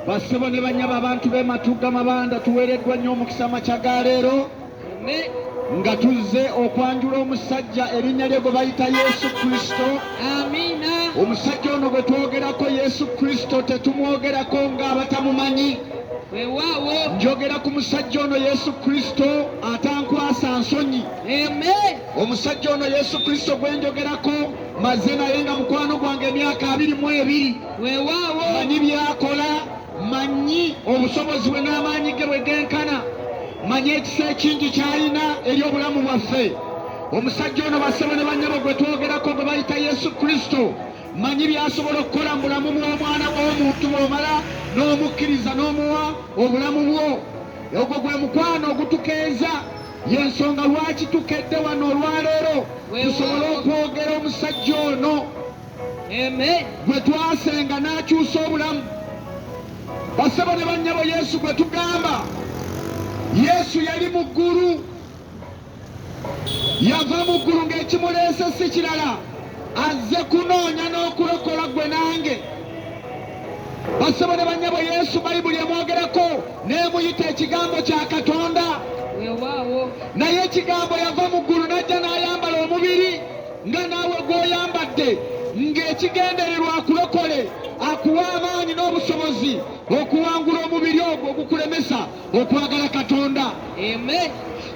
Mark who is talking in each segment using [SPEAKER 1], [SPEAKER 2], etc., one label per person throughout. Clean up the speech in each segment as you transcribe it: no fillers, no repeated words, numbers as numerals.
[SPEAKER 1] Bassebo ne banyaba abantu b'Ematuga Mabanda tuweereddwa nnyo omukisa makya leero nga tuzze okwanjula omusajja erinnya lye gwe bayita Yesu Kristo.
[SPEAKER 2] Amina.
[SPEAKER 1] Omusajja ono gwe twogerako Yesu Kristo tetumwogerako ng'abatamumanyi.
[SPEAKER 2] Weewaawo.
[SPEAKER 1] Njogera ku musajja ono Yesu Kristo atankwasa nsonyi.
[SPEAKER 2] Amen.
[SPEAKER 1] Omusajja ono Yesu Kristo gwe njogerako maze naye nga mukwano gwange emyaka 22.
[SPEAKER 2] Weewaawo.
[SPEAKER 1] Manyi byakola, manyi obusobozi bwe n'amaanyi ge bwe genkana, manyi ekisa ekingi ky'alina eri obulamu bwaffe. Omusajja ono bassebo ne bannyabo gwe twogerako gwe bayita Yesu Kristo, manyi by'asobola okukola mu bulamu bw'omwana w'omuntu bw'omala n'omukkiriza n'omuwa obulamu bwo. Ogwo gwe mukwano ogutukeeza, y'ensonga lwaki tukedde wano olwaleero tusobole okwogera omusajja ono gwe twasenga n'akyusa obulamu. Bassebo ne bannyabo Yesu gwe tugamba, Yesu yali mu ggulu, yava mu ggulu ng'ekimuleese si kirala, azze kunoonya n'okulokola gwe nange. Bassebo ne bannyabo Yesu Bayibuli emwogerako n'emuyita ekigambo kya Katonda. Naye ekigambo yava mu ggulu n'ajja n'ayambala omubiri nga naawe gw'oyambadde, ng'ekigendererwa akulokole, akuwa amaanyi n'obusobozi okuwangula omubiri ogwo ogukulemesa okwagala Katonda.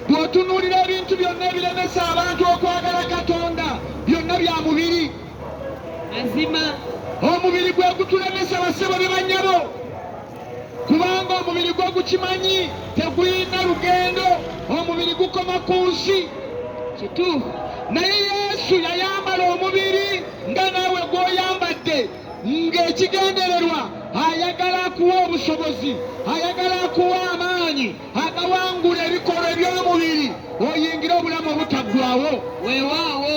[SPEAKER 1] Bw'otunuulira ebintu byonna ebiremesa abantu okwagala Katonda byonna bya mubiri.
[SPEAKER 2] Mazima.
[SPEAKER 1] Omubiri gwe gutulemesa bassebo ne bannyabo, kubanga omubiri gwe gukimanyi tegulina lugendo, omubiri gukoma ku nsi.
[SPEAKER 2] Kituufu.
[SPEAKER 1] Naye Yesu yayambala omubiri nga naawe gw'oyambadde, ng'ekigendererwa ayagala akuwa obusobozi, ayagala akuwa amaanyi agawangula ebikolwa eby'omubiri oyingire obulamu obutaggwaawo.
[SPEAKER 2] Weewaawo.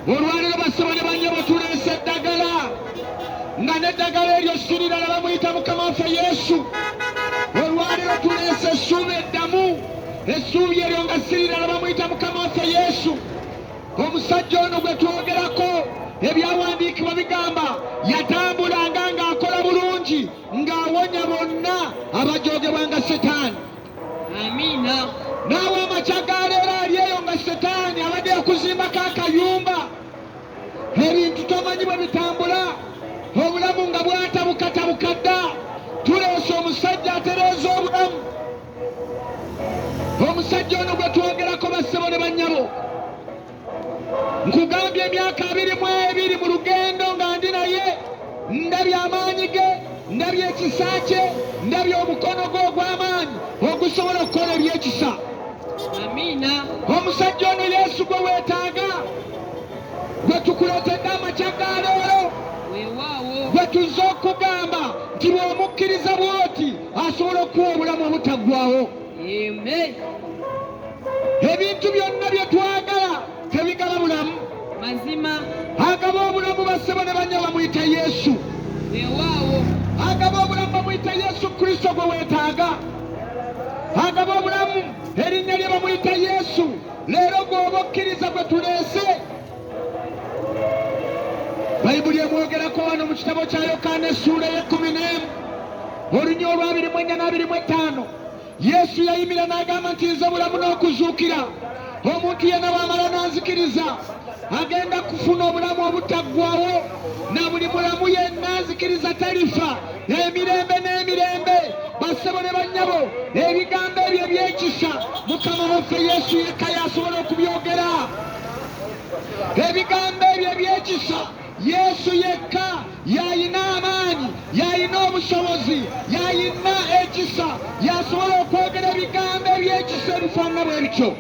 [SPEAKER 1] Olwaleero bassebo ne bannyabo tuleese eddagala, nga n'eddagala eryo sirirala bamuyita Mukama waffe Yesu. Olwaleero tuleese essuubi eddamu, essuubi eryo nga sirirala bamuyita Mukama waffe Yesu. Omusajja ono gwe twogerako ebyawandiikibwa bigamba yatambulanga ng'akola bulungi, ng'awonya bonna abajoogebwanga Setaani.
[SPEAKER 2] Amina.
[SPEAKER 1] Naawe amakya ga leero ali eyo nga Setaani abadde yakuzimbako akayumba, ebintu tomanyi bwe bitambula, obulamu nga bwatabuka dda. Tuleese omusajja atereeza obulamu. Omusajja ono gwe twogerako bassebo ne bannyabo, nkugambye emyaka 22 mu lugendo nga ndi naye, ndabye amaanyi ge, ndabye ekisa kye, ndabye omukono gwe ogw'amaanyi ogusobola okukola ebyekisa.
[SPEAKER 2] Amina.
[SPEAKER 1] Omusajja ono Yesu gwe weetaaga, gwe tukuleetedde amakya ga leero,
[SPEAKER 2] Weewaawo.
[SPEAKER 1] gwe tuzze okugamba nti bw'omukkiriza bw'oti asobola okuwa obulamu obutaggwaawo.
[SPEAKER 2] Amen.
[SPEAKER 1] Ebintu byonna bye twagala tebigaba bulamu.
[SPEAKER 2] Mazima.
[SPEAKER 1] Agaba obulamu bassebo ne bannyabo bamuyita Yesu.
[SPEAKER 2] Weewaawo.
[SPEAKER 1] Agaba obulamu bamuyita Yesu Kristo gwe weetaaga. Agaba obulamu erinnya lye bamuyita Yesu. Leero gw'oba okkiriza gwe tuleese. Bayibuli emwogerako wano mu kitabo kya Yokaana essuula y'e11 olunya olwa 24 na 25. Yesu yayimira n'agamba nti nze bulamu n'okuzuukira. Omuntu yenna bw'amala n'anzikiriza agenda kufuna obulamu obutaggwaawo, na buli mulamu yenna anzikiriza talifa emirembe n'emirembe. Bassebo ne bannyabo, ebigambo ebyo ebyekisa Mukama waffe Yesu yekka y'asobola okubyogera. Ebigambo ebyo ebyekisa Yesu yekka y'ayina amaanyi, y'ayina obusobozi, y'ayina ekisa, y'asobola okwogera ebigambo ebyekisa ebifaanana bwe bityo.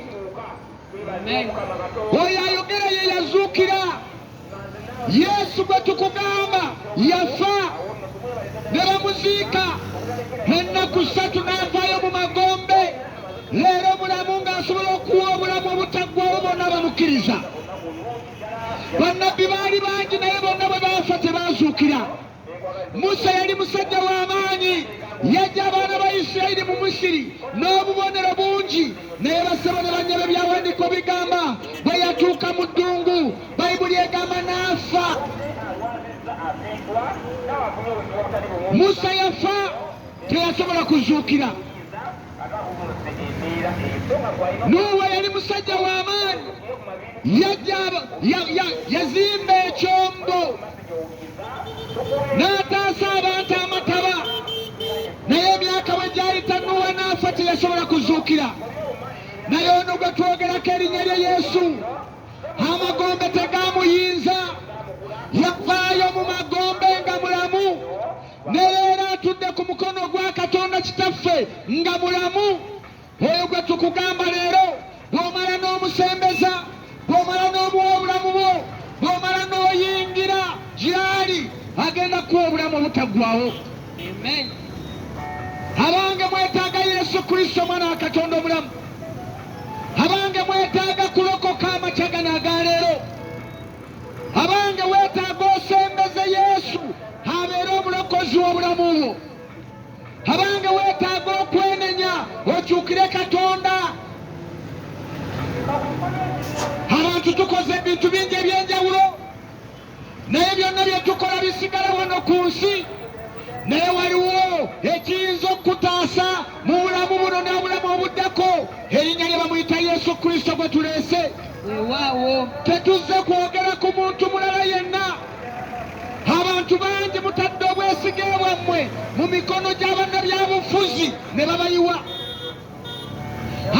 [SPEAKER 1] Oyo ayogera ye yazuukira. Yesu gwe tukugamba yafa ne bamuziika, ennaku 3 n'avaayo mu magombe. Leero mulamu ng'asobola okuwa obulamu obutaggwaawo bonna bamukkiriza. Bannabbi baali bangi naye bonna bwe baafa tebaazuukira. Musa yali musajja w'amaanyi, yajja abaana ba Isirayiri mu Misiri n'obubonero bungi, naye bassebo ne bannyabo ebyawandiiko bigamba bwe yatuuka mu ddungu, Bayibuli egamba n'afa. Musa yafa teyasobola kuzuukira. Nuuwa yali musajja w'amaanyi, yazimba ekyombo n'ataasa abantu amataba, naye emyaka bwe gyayita Nuuwa n'afa, teyasobola kuzuukira. Naye ono gwe twogerako erinnya lya Yesu, amagombe tegaamuyinza, yavaayo mu magombe nga mulamu, ne leero atudde ku mukono gwa Katonda Kitaffe nga mulamu. Oyo gwe tukugamba leero, bw'omala n'omusembeza, bw'omala n'omuwa obulamu bwo, bw'omala n'oyingira gy'ali, agenda kuwa obulamu obutaggwaawo. Abange mwetaaga Yesu Kristo, Omwana wa Katonda omulamu. Abange mwetaaga kulokoka amakya gano aga leero. Abange weetaaga osembeze Yesu abeere omulokozi w'obulamu bwo. Abange weetaaga okwenenya okyukire Katonda. Abantu tukoze ebintu bingi eby'enjawulo, naye byonna bye tukola bisigala wano ku nsi. Naye waliwo ekiyinza okutaasa mu bulamu buno n'obulamu obuddako, erinnya lye bamuyita Yesu Kristo gwe tuleese. Tetuzze kwogera ku muntu mulala yenna. Abantu bangi mutadde obwesige bwammwe mu mikono gy'abannabyabufuzi ne babayiwa.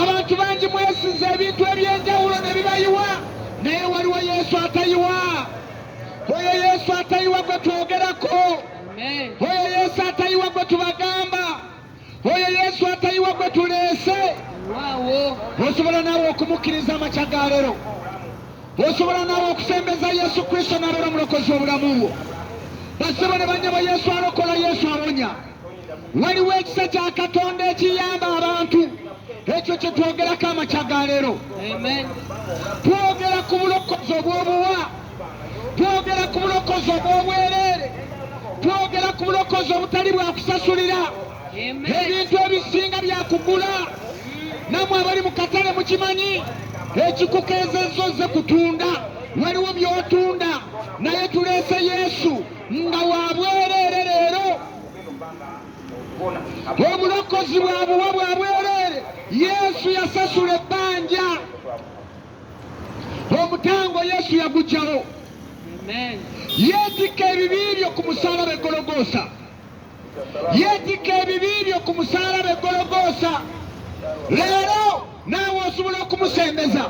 [SPEAKER 1] Abantu bangi mwesize ebintu eby'enjawulo ne bibayiwa, naye waliwo Yesu atayiwa. Oyo Yesu atayiwa gwe twogerako. Oyo Yesu atayiwa gwe tubagamba. Oyo Yesu atayiwa gwe tuleese. Osobola naawe okumukkiriza amakya ga leero. Osobola naawe okusembeza Yesu Kristo n'abeera omulokozi w'obulamu bwo. Bassebo ne bannyabo, Yesu alokola, Yesu awonya. Waliwo ekisa kya Katonda ekiyamba abantu. Ekyo kye twogerako amakya ga leero. Twogera ku bulokozi obw'obuwa, twogera ku bulokozi obw'obwereere, twogera ku bulokozi obutali bwa kusasulira. Ebintu ebisinga byakugula. Nammwe abali mu katale mukimanyi, ekikukeezezza ozze kutunda, waliwo by'otunda, naye tuleese Yesu nga wa bwereere leero. Obulokozi bwabuwa bwa bwereere. Yesu yasasula ebbanja, omutango Yesu yagugyawo. Yeetikka ebibi byo ku musaalaba e Gologoosa. Yeetikka ebibi byo ku musaalaba e Gologoosa. Leero naawe osobola okumusembeza.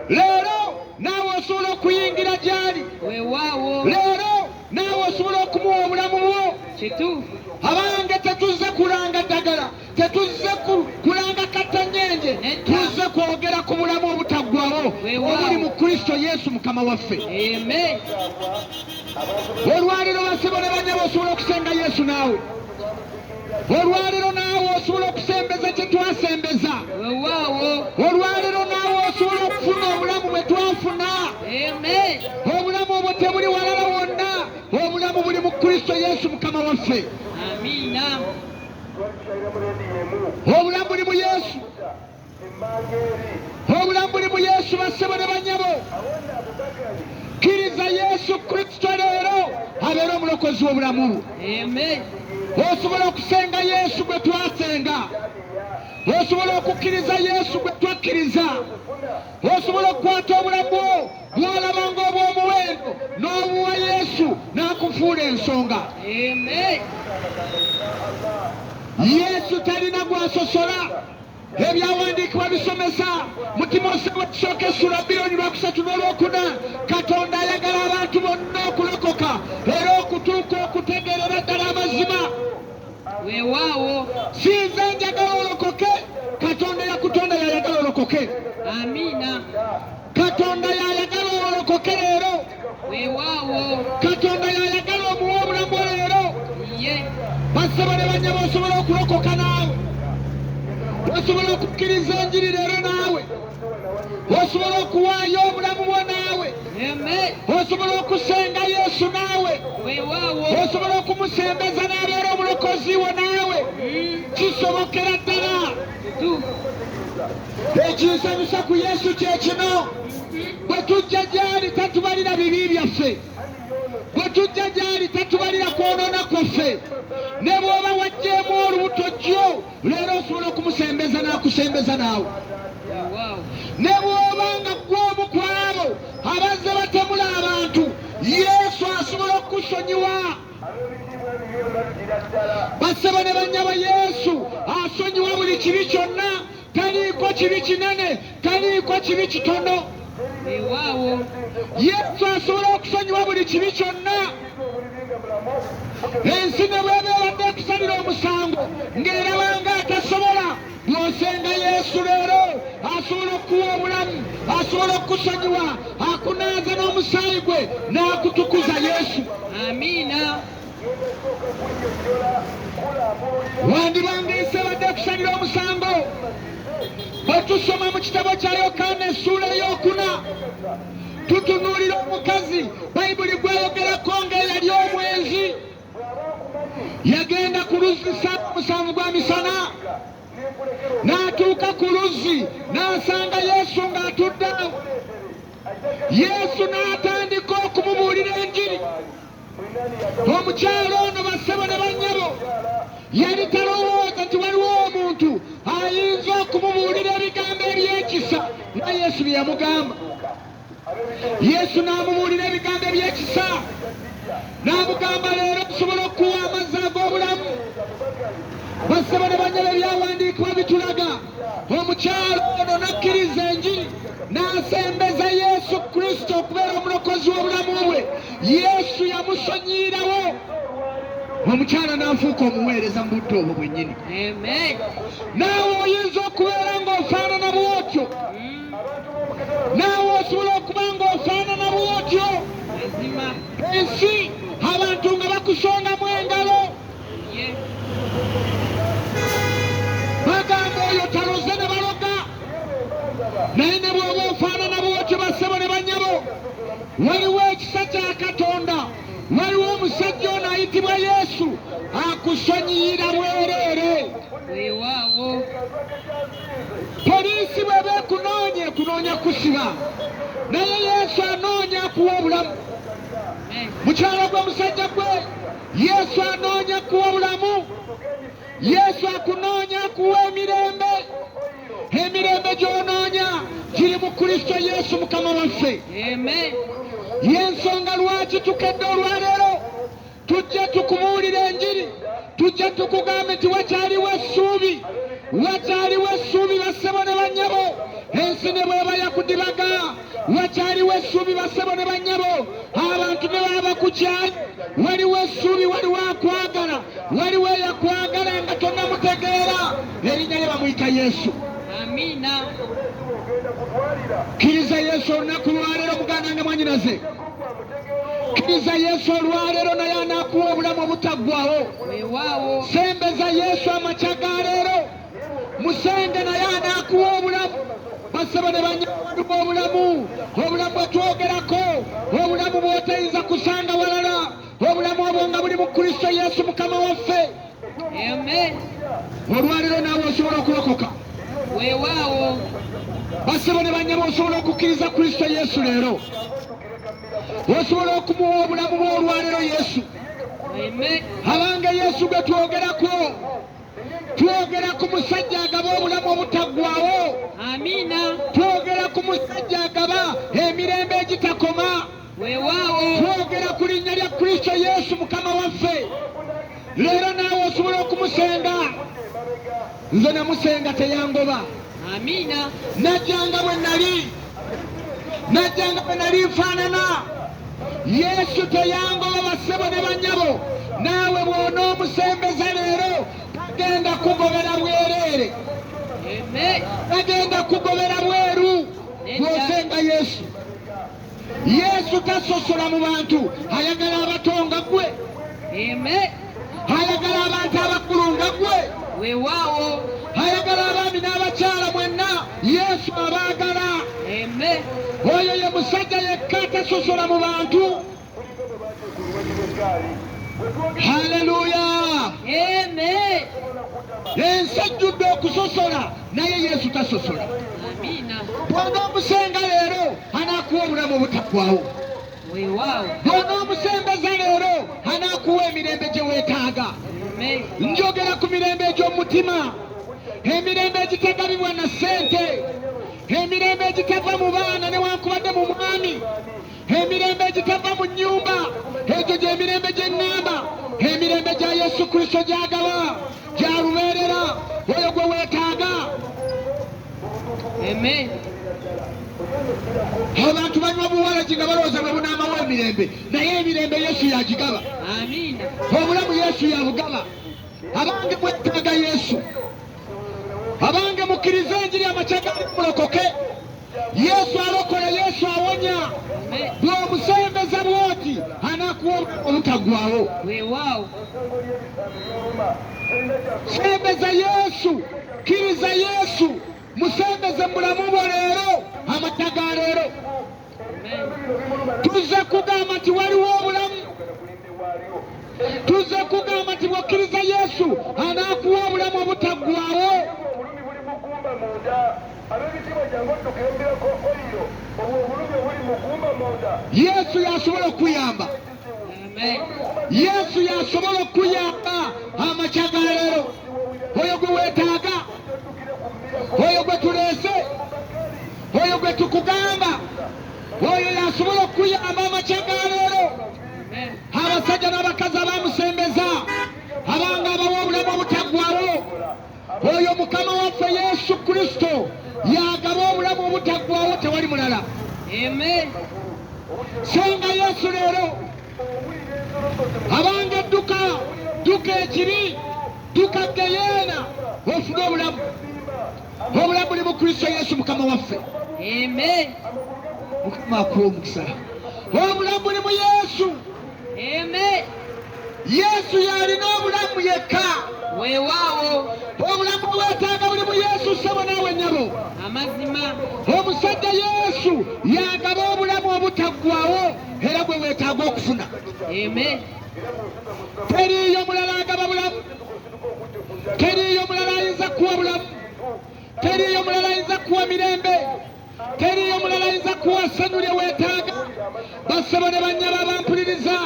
[SPEAKER 1] Leero naawe osobola okuyingira gy'ali. Leero naawe osobola okumuwa obulamu bwo. Abange tetuzze kulanga ddagala, tetuzze kulanga kattanyenje, tuzze kwogera ku bulamu obutaggwaawo obuli mu Kristo Yesu Mukama waffe. Olwaliro bassebo ne bannyabo osobola okusenga Yesu naawe. Olwaliro naawe osobola okusembeza kye twasembeza. Olwaliro naawe osobola okufuna obulamu bwe twafuna. Obulamu obwo tebuli walala wonna, obulamu buli mu Kristo Yesu Mukama waffe. Obulamu buli mu Yesu. Obulamu buli mu Yesu, bassebo ne bannyabo. Kkiriza Yesu Kristo leero abeere omulokozi w'obulamu bwo. Osobola okusenga Yesu gwe twasenga. Osobola okukkiriza Yesu gwe twakkiriza. Osobola okukwata obulamu bwo bw'olabanga obw'omuwendo n'obuwa Yesu n'akufuula ensonga. Yesu talina gwasosola. Ebyawandiikibwa bisomesa mu Timoseewo ekisooka essula 2:3-4, Katonda ayagala abantu bonna okulokoka era okutuuka okutegeerera ddala amazima. Sinze njagala olokoke, Katonda yakutonda yayagala olokoke. Katonda yayagala olokoke leero. Katonda yayagala omuwa obulamu leero. Bassebo ne bannyabo osobola okulokoka naawe. Osobola okukkiriza enjiri leero naawe. Osobola okuwaayo obulamu bwo naawe. Osobola okusenga Yesu naawe. Osobola okumusembeza n'abeera omulokozi wo naawe. Kisobokera ddala. Ekinsanyusa ku Yesu kye kino, bwe tujja gy'ali tatubalira bibi byaffe. Bwe tujja gy'ali tatubalira kwonoona kwaffe. Ne bw'oba wajja aggyeemu olubuto jjo leero osobola okumusembeza n'akusembeza naawe.
[SPEAKER 2] Weewaawo.
[SPEAKER 1] Ne bw'obanga ggwe omu ku abo abazze batemula abantu, Yesu asobola okukusonyiwa. Bassebo ne bannyabo, Yesu asonyiwa buli kibi kyonna. Taliiko kibi kinene, taliiko kibi kitono.
[SPEAKER 2] Weewaawo.
[SPEAKER 1] Yesu asobola okusonyiwa buli kibi kyonna. Ensi ne bw'eba ebadde ekusalira omusango ng'erabanga atasobola, bw'osenga Yesu leero asobola okuwa obulamu, asobola okukusonyiwa, akunaaza n'omusaayi gwe n'akutukuza Yesu.
[SPEAKER 2] Amiina.
[SPEAKER 1] Wandibanga ensi ebadde ekusalira omusango. Bwe tusoma mu kitabo kya Yokaana essuula ey'okuna, tutunuulira omukazi Bayibuli gweyogerako ng'eyali omwenzi. Yagenda ku luzzi ssaawa musanvu gwa misana, n'atuuka ku luzzi n'asanga Yesu ng'atudde awo. Yesu n'atandika okumubuulira enjiri. Omukyala ono bassebo ne bannyabo yali talowooza nti waliwo omuntu ayinza okumubuulira ebigambo eby'ekisa nga Yesu bye yamugamba. Yesu n'amubuulira ebigambo eby'ekisa, n'amugamba leero okusobola okuwa amazzi ag'obulamu. Bassebo ne bannyabo, ebyawandiikibwa bitulaga omukyala ono n'akkiriza enjiri, n'asembeza Yesu Kristo okubeera omulokozi w'obulamu bwe. Yesu yamusonyiirawo. Omukyala n'afuuka omuweereza mu budde obwo bwennyini.
[SPEAKER 2] Amen.
[SPEAKER 1] Naawe oyinza okubeera ng'ofaanana bw'otyo. Naawe osobola okuba ng'ofaanana bw'otyo.
[SPEAKER 2] Mazima.
[SPEAKER 1] Ensi abantu nga bakusongamu engalo,
[SPEAKER 2] Ye.
[SPEAKER 1] bagamba oyo taloze ne baloga. Naye ne bw'oba ofaanana bw'otyo, bassebo ne bannyabo, waliwo ekisa kya Katonda. Waliwo omusajja ono ayitibwa Yesu akusonyiira bwereere.
[SPEAKER 2] Weewaawo.
[SPEAKER 1] Poliisi bw'eba ekunoonya kusiba, naye Yesu anoonya akuwa obulamu.
[SPEAKER 2] Amen.
[SPEAKER 1] Mukyala gwe, musajja gwe, Yesu anoonya akuwa obulamu. Yesu akunoonya akuwa emirembe. Emirembe gy'onoonya giri mu Kristo Yesu Mukama waffe.
[SPEAKER 2] Amen.
[SPEAKER 1] Y'ensonga lwaki tukedde olwaleero tujja tukubuulira enjiri, tujja tukugambe nti wakyaliwo essuubi, wakyaliwo essuubi bassebo ne bannyabo. Ensi ne bw'eba yakudibaga, wakyaliwo essuubi bassebo ne bannyabo. Abantu ne baba bakukyayi, waliwo essuubi, waliwo akwagala, waliwo eyakwagala nga tonnamutegeera. Erinnya lye bamuyita Yesu.
[SPEAKER 2] Amiina.
[SPEAKER 1] Kkiriza Yesu olunaku lwaleero, muganda nga mwanyinaze. Kkiriza Yesu olwaleero, naye anaakuwa obulamu obutaggwaawo.
[SPEAKER 2] Weewaawo.
[SPEAKER 1] Sembeza Yesu amakya ga leero, musenge naye anaakuwa obulamu. Bassebo ne bannyabo, obulamu, obulamu bwe twogerako, obulamu bw'otayinza kusanga walala, obulamu obwo nga buli mu Kristo Yesu Mukama waffe.
[SPEAKER 2] Amen.
[SPEAKER 1] Olwaleero naawe osobola okulokoka.
[SPEAKER 2] Weewaawo.
[SPEAKER 1] Bassebo ne bannyabo, osobola okukkiriza Kristo Yesu leero, osobola okumuwa obulamu bw'olwaleero Yesu.
[SPEAKER 2] Amen.
[SPEAKER 1] Abange Yesu gwe twogerako, twogera ku musajja agaba obulamu obutaggwaawo.
[SPEAKER 2] Amiina.
[SPEAKER 1] Twogera ku musajja agaba emirembe egitakoma.
[SPEAKER 2] Weewaawo.
[SPEAKER 1] Twogera ku linnya lya Kristo Yesu Mukama waffe. Leero naawe osobola okumusenga. Nze namusenga teyangoba.
[SPEAKER 2] Amiina.
[SPEAKER 1] Najjanga bwe nali nfaanana. Yesu teyangoba, bassebo ne bannyabo. Naawe bw'onoomusembeza leero tagenda kugobera bwereere.
[SPEAKER 2] Amen.
[SPEAKER 1] Tagenda kugobera bweru bw'osenga Yesu. Yesu tasosola mu bantu, ayagala abato nga ggwe,
[SPEAKER 2] Amen.
[SPEAKER 1] ayagala abantu abakulu nga ggwe,
[SPEAKER 2] Weewaawo.
[SPEAKER 1] ayagala abaami n'abakyala mwenna. Yesu abaagala.
[SPEAKER 2] Amen.
[SPEAKER 1] Oyo ye musajja yekka tasosola mu bantu. Haleluya!
[SPEAKER 2] Amen.
[SPEAKER 1] Ensi ejjudde okusosola, naye Yesu tasosola.
[SPEAKER 2] Amiina.
[SPEAKER 1] Bw'onoomusenga leero anaakuwa obulamu obutaggwaawo.
[SPEAKER 2] Weewaawo.
[SPEAKER 1] Bw'onoomusembeza leero anaakuwa emirembe gye weetaaga.
[SPEAKER 2] Amen.
[SPEAKER 1] Njogera twogera ku mirembe egy'omutima, emirembe egitagabibwa na ssente, emirembe egitava mu baana newankubadde mu mwami, emirembe egitava mu nnyumba. Egyo gy'emirembe gye ŋŋamba, emirembe gya Yesu Kristo gy'agaba, gya lubeerera, oyo gwe weetaaga.
[SPEAKER 2] Amen.
[SPEAKER 1] Abantu banywa buwalagi nga balowooza bwe bunaamawo emirembe, naye emirembe Yesu yagigaba.
[SPEAKER 2] Amina.
[SPEAKER 1] Obulamu Yesu yabugaba. Abange mwetaaga Yesu, abange mukkirize enjiri amakyagali mulokoke. Yesu alokola, Yesu awonya.
[SPEAKER 2] Amen.
[SPEAKER 1] Bw'omusembeza bw'oti anaakuwa obutaggwaawo.
[SPEAKER 2] Weewaawo.
[SPEAKER 1] Sembeza Yesu, kkiriza Yesu, musembeze mulamu bwo leero, amata ga leero.
[SPEAKER 2] Amen.
[SPEAKER 1] Tuzze kugamba nti waliwo obulamu, tuzze kugamba nti bw'okkiriza Yesu anaakuwa obulamu obutaggwaawo. Yesu yasobola okuyamba,
[SPEAKER 2] Amen.
[SPEAKER 1] Yesu yasobola okuyamba amakya ga leero. Oyo gwe weetaaga, oyo gwe tuleese, oyo gwe tukugamba, oyo yasobola okuyamba amakya ga leero.
[SPEAKER 2] Amen.
[SPEAKER 1] Abasajja n'abakazi abamusembeza, abanga abawa obulamu obutaggwaawo. Oyo Mukama waffe Yesu Kristo yagaba obulamu obutaggwaawo, tewali mulala.
[SPEAKER 2] Amen.
[SPEAKER 1] Senga Yesu leero, abange dduka ekibi, dduka geyeena, ofune obulamu. Obulamu buli mu Kristo Yesu Mukama waffe.
[SPEAKER 2] Amen.
[SPEAKER 1] Mukama akuwa omukisa. Obulamu buli mu Yesu.
[SPEAKER 2] Amen.
[SPEAKER 1] Yesu y'alina obulamu yekka.
[SPEAKER 2] Weewaawo.
[SPEAKER 1] Obulamu bwetaaga buli mu Yesu, ssebo naawe nnyabo.
[SPEAKER 2] Amazima.
[SPEAKER 1] Omusajja Yesu yagaba obulamu obutaggwaawo, era gwe weetaaga okufuna.
[SPEAKER 2] Amen.
[SPEAKER 1] Teriiyo mulala agaba bulamu, teriiyo mulala ayinza kuwa bulamu, teriiyo mulala ayinza kuwa mirembe, teriiyo mulala ayinza kuwa ssanyu lye weetaaga. Bassebo ne bannyaba abampuliriza,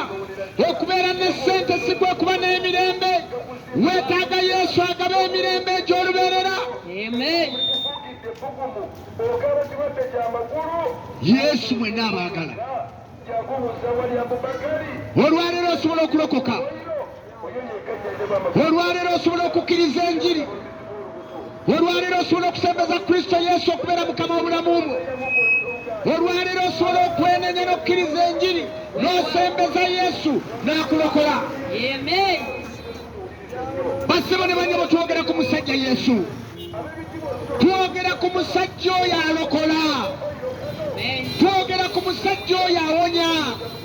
[SPEAKER 1] okubeera ne ssente si kwe kuba n'emirembe. Weetaaga Yesu agaba emirembe egy'olubeerera.
[SPEAKER 2] Amen.
[SPEAKER 1] Yesu mwenna abaagala, olwaleero osobola okulokoka, olwaleero osobola okukkiriza enjiri, olwaleero osobola okusembeza Kristo Yesu okubeera Mukama w'obulamu bwo, olwaleero osobola okwenenya n'okkiriza enjiri n'osembeza Yesu n'akulokola.
[SPEAKER 2] Amen.
[SPEAKER 1] Bassebo ne bannyabo, twogera ku musajja Yesu, twogera ku musajja oyo alokola,
[SPEAKER 2] Amen.
[SPEAKER 1] twogera ku musajja oyo awonya.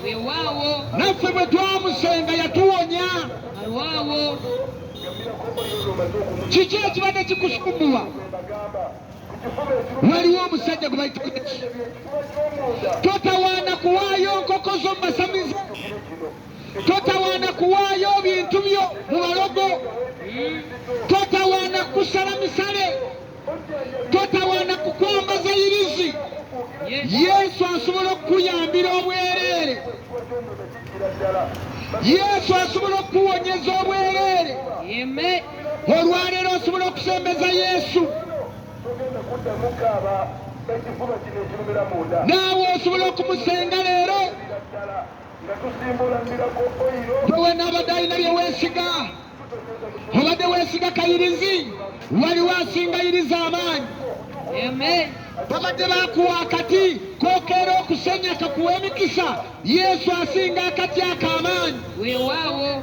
[SPEAKER 2] Weewaawo.
[SPEAKER 1] Naffe bwe twamusenga yatuwonya.
[SPEAKER 2] Weewaawo.
[SPEAKER 1] Kiki ekibadde kikusumbuwa? Waliwo omusajja gwe bayita Yesu. Totawaana kuwaayo nkoko zo mu masamize, totawaana kuwaayo bintu byo mu balogo, totawaana kusala misale, totawaana kukwambaza irizi.
[SPEAKER 2] Yes.
[SPEAKER 1] Yesu asobola okukuyambira obwereere, Yesu asobola okukuwonyeza obwereere.
[SPEAKER 2] Amen.
[SPEAKER 1] Olwaleero osobola okusembeza Yesu, naawe osobola okumusenga leero. Bwe naabadde alina bye weesiga, obadde weesiga kayirizi, waliwo asingayiriza amaanyi.
[SPEAKER 2] Amen.
[SPEAKER 1] Babadde bakuwa akati kookeera okusenya kakuwa emikisa, Yesu asinga akati ak'amaanyi.
[SPEAKER 2] Weewaawo.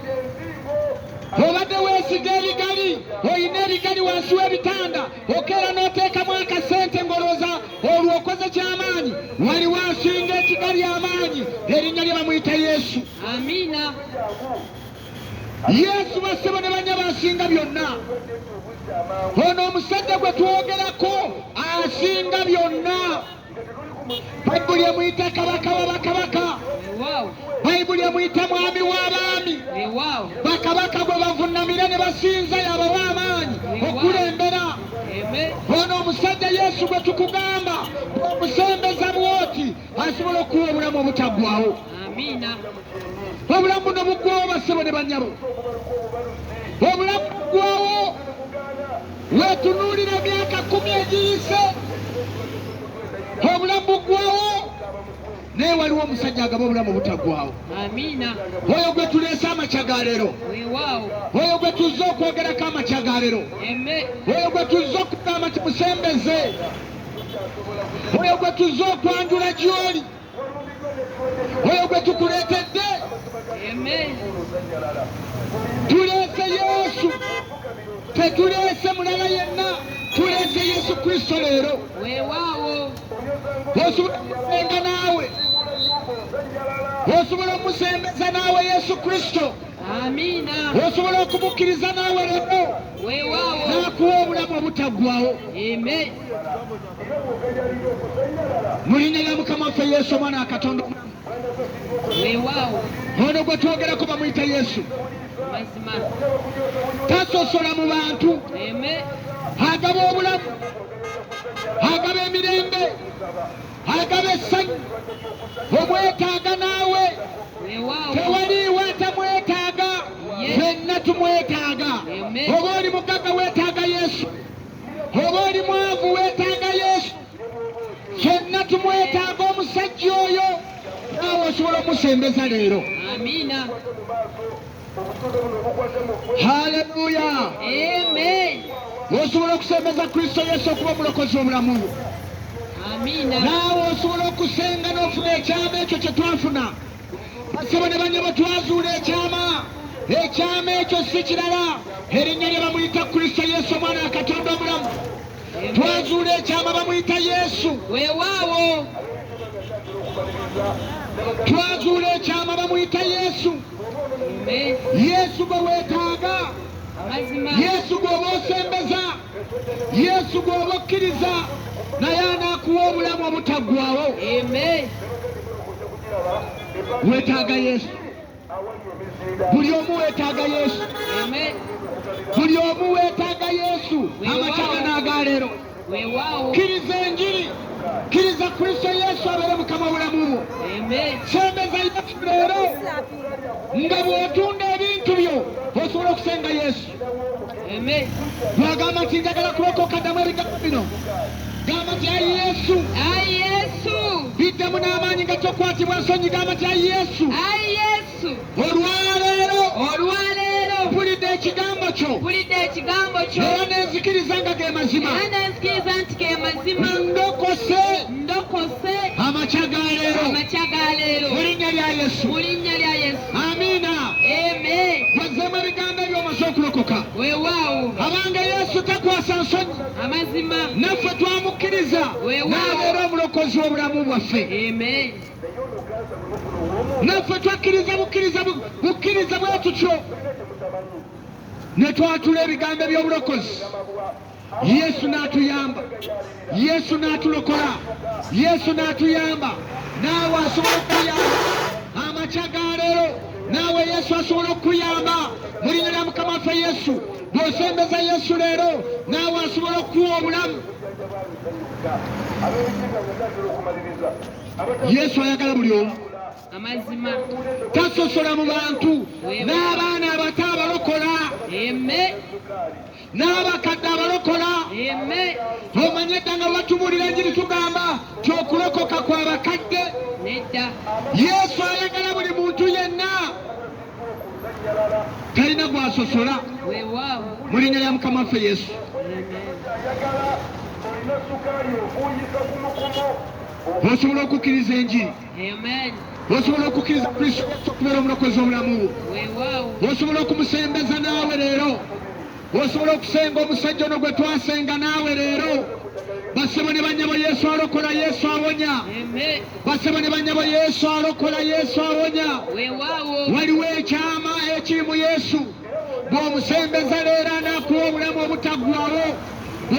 [SPEAKER 1] Obadde weesiga ebigali, oyina ebigali wansi w'ebitanda, okeera n'oteekamu akasente ng'olowooza olwo okoze ky'amaanyi. Waliwo asinga ekigali amaanyi, erinnya lye bamuyita Yesu.
[SPEAKER 2] Amina.
[SPEAKER 1] Yesu bassebo ne bannyabo asinga byonna. Ono omusajja gwe twogerako asinga byonna. Bayibuli emuyita kabaka w'abakabaka,
[SPEAKER 2] Weewaawo.
[SPEAKER 1] Bayibuli emuyita mwami w'abaami.
[SPEAKER 2] Weewaawo.
[SPEAKER 1] Bakabaka gwe bavunnamira ne basinza yabawa amaanyi okulembera.
[SPEAKER 2] Amen.
[SPEAKER 1] Ono omusajja Yesu gwe tukugamba, omusembeza bw'oti asobola okuwa obulamu obutaggwaawo.
[SPEAKER 2] Amina.
[SPEAKER 1] Obulamu buno buggwawo bassebo ne bannyabo obulamu gwawo wetunuulira myaka 10 egiyise obulamu gwawo naye waliwo omusajja agaba obulamu butaggwawo.
[SPEAKER 2] Amina.
[SPEAKER 1] Oyo gwe tuleese amakya ga leero,
[SPEAKER 2] Weewaawo.
[SPEAKER 1] oyo gwe tuzze okwogerako amakya ga leero,
[SPEAKER 2] Amen.
[SPEAKER 1] oyo gwe tuzze okugamba nti musembeze, oyo gwe tuzze okwanjula gy'oli, oyo gwe tukuleetedde.
[SPEAKER 2] Amen.
[SPEAKER 1] Tuleese Yesu, tetuleese mulala yenna, tuleese Yesu Kristo leero.
[SPEAKER 2] Weewaawo.
[SPEAKER 1] Osobola okusenga naawe, osobola omusembeza naawe Yesu Kristo,
[SPEAKER 2] Amina.
[SPEAKER 1] osobola okumukkiriza naawe leero
[SPEAKER 2] Weewaawo.
[SPEAKER 1] n'akuwa obulamu obutaggwawo.
[SPEAKER 2] Amen.
[SPEAKER 1] Mu linnya lya Mukama waffe Yesu omwana wa Katonda omulamu.
[SPEAKER 2] Weewaawo.
[SPEAKER 1] Ono gwe twogerako bamuyita Yesu,
[SPEAKER 2] Mazima.
[SPEAKER 1] tasosola mu bantu,
[SPEAKER 2] Amen.
[SPEAKER 1] agaba obulamu, agaba emirembe, agaba essanyu. Omwetaaga naawe,
[SPEAKER 2] Weewaawo.
[SPEAKER 1] tewaliiwo atamwetaaga,
[SPEAKER 2] Yes.
[SPEAKER 1] ffenna tumwetaaga.
[SPEAKER 2] Amen.
[SPEAKER 1] Oba oli mugagga weetaaga Yesu, oba oli mwavu weetaaga Yesu, ffenna tumwetaaga omusajja oyo. Naawe osobola omusembeza leero.
[SPEAKER 2] Amina.
[SPEAKER 1] Haleluya!
[SPEAKER 2] Amen.
[SPEAKER 1] Osobola okusembeza Kristo Yesu okuba omulokozi w'obulamu bwo.
[SPEAKER 2] Amina.
[SPEAKER 1] Naawe osobola okusenga n'ofuna ekyama ekyo kye twafuna. Basebo ne bannyabo twazuula ekyama. Ekyama ekyo si kirala, erinnya lye bamuyita Kristo Yesu omwana wa Katonda omulamu. Twazuula ekyama bamuyita Yesu.
[SPEAKER 2] Weewaawo.
[SPEAKER 1] Twazuula ekyama bamuyita Yesu.
[SPEAKER 2] Amen.
[SPEAKER 1] Yesu gwe weetaaga,
[SPEAKER 2] Mazima.
[SPEAKER 1] Yesu gw'oba osembeza, Yesu gw'oba okkiriza, naye anaakuwa obulamu obutaggwawo.
[SPEAKER 2] Amen.
[SPEAKER 1] Weetaaga Yesu, buli omu weetaaga Yesu,
[SPEAKER 2] Amen.
[SPEAKER 1] buli omu weetaaga Yesu. Amakyala n'aga leero,
[SPEAKER 2] Weewaawo.
[SPEAKER 1] kkiriza enjiri, kkiriza Kristo Yesu abeere mukama w'obulamu bwo.
[SPEAKER 2] Amen.
[SPEAKER 1] Sembeza Yesu leero, nga bw'otunda ebintu byo osobola okusenga Yesu.
[SPEAKER 2] Amen.
[SPEAKER 1] Bw'agamba nti njagala kulokoka, ddamu ebigambo bino, gamba nti ayi Yesu,
[SPEAKER 2] Ayi Yesu.
[SPEAKER 1] biddemu n'amaanyi nga tokwatibwa nsonyi, gamba nti ayi Yesu,
[SPEAKER 2] Ayi Yesu.
[SPEAKER 1] olwaleero
[SPEAKER 2] Olwaleero
[SPEAKER 1] mpulidde ekigambo kyo
[SPEAKER 2] mpulidde ekigambo kyo
[SPEAKER 1] era nenzikiriza nga ge mazima,
[SPEAKER 2] era nenzikiriza nti ge mazima.
[SPEAKER 1] ndokose
[SPEAKER 2] Ndokose
[SPEAKER 1] amakya ga leero
[SPEAKER 2] amakya ga leero
[SPEAKER 1] mu linnya lya Yesu.
[SPEAKER 2] mu linnya lya Yesu.
[SPEAKER 1] Amiina.
[SPEAKER 2] Amen.
[SPEAKER 1] Bazzeemu ebigambo ebyomaze okulokoka.
[SPEAKER 2] Weewaawo.
[SPEAKER 1] Abange Yesu takwasa nsonyi,
[SPEAKER 2] Amazima.
[SPEAKER 1] naffe twamukkiriza
[SPEAKER 2] Weewaawo.
[SPEAKER 1] n'abeera omulokozi w'obulamu bwaffe.
[SPEAKER 2] Amen.
[SPEAKER 1] Naffe twakkiriza bukkiriza bwe tutyo ne twatula ebigambo eby'obulokozi. Yesu n'atuyamba, Yesu n'atulokola, Yesu n'atuyamba. Naawe asobola okuyamba amakya ga leero, naawe Yesu asobola okuyamba mu linnya lya Mukama waffe Yesu. Bw'osembeza Yesu leero, naawe asobola okuwa obulamu. Yesu ayagala buli omu,
[SPEAKER 2] Amazima.
[SPEAKER 1] tasosola mu bantu. N'abaana abato abalokola,
[SPEAKER 2] Amen.
[SPEAKER 1] n'abakadde abalokola.
[SPEAKER 2] Amen.
[SPEAKER 1] Omanye edda nga batubuulira enjiri tugamba ti okulokoka kw'abakadde.
[SPEAKER 2] Nedda.
[SPEAKER 1] Yesu ayagala buli muntu yenna, talina gwasosola
[SPEAKER 2] Weewaawo.
[SPEAKER 1] mu linnya lya Mukama waffe Yesu. Osobola okukkiriza enjiri,
[SPEAKER 2] Amen.
[SPEAKER 1] osobola okukkiriza Kristo Yesu okubeera omulokozi w'obulamu bwo.
[SPEAKER 2] Weewaawo.
[SPEAKER 1] Osobola okumusembeza naawe leero, osobola okusenga omusajja ono gwe twasenga naawe leero. Basebo ne bannyabo Yesu alokola, Yesu awonya.
[SPEAKER 2] Amen.
[SPEAKER 1] Basebo ne bannyabo Yesu alokola, Yesu awonya.
[SPEAKER 2] Weewaawo.
[SPEAKER 1] Waliwo ekyama ekiri mu Yesu. Bw'omusembeza leero anaakuwa obulamu obutaggwaawo.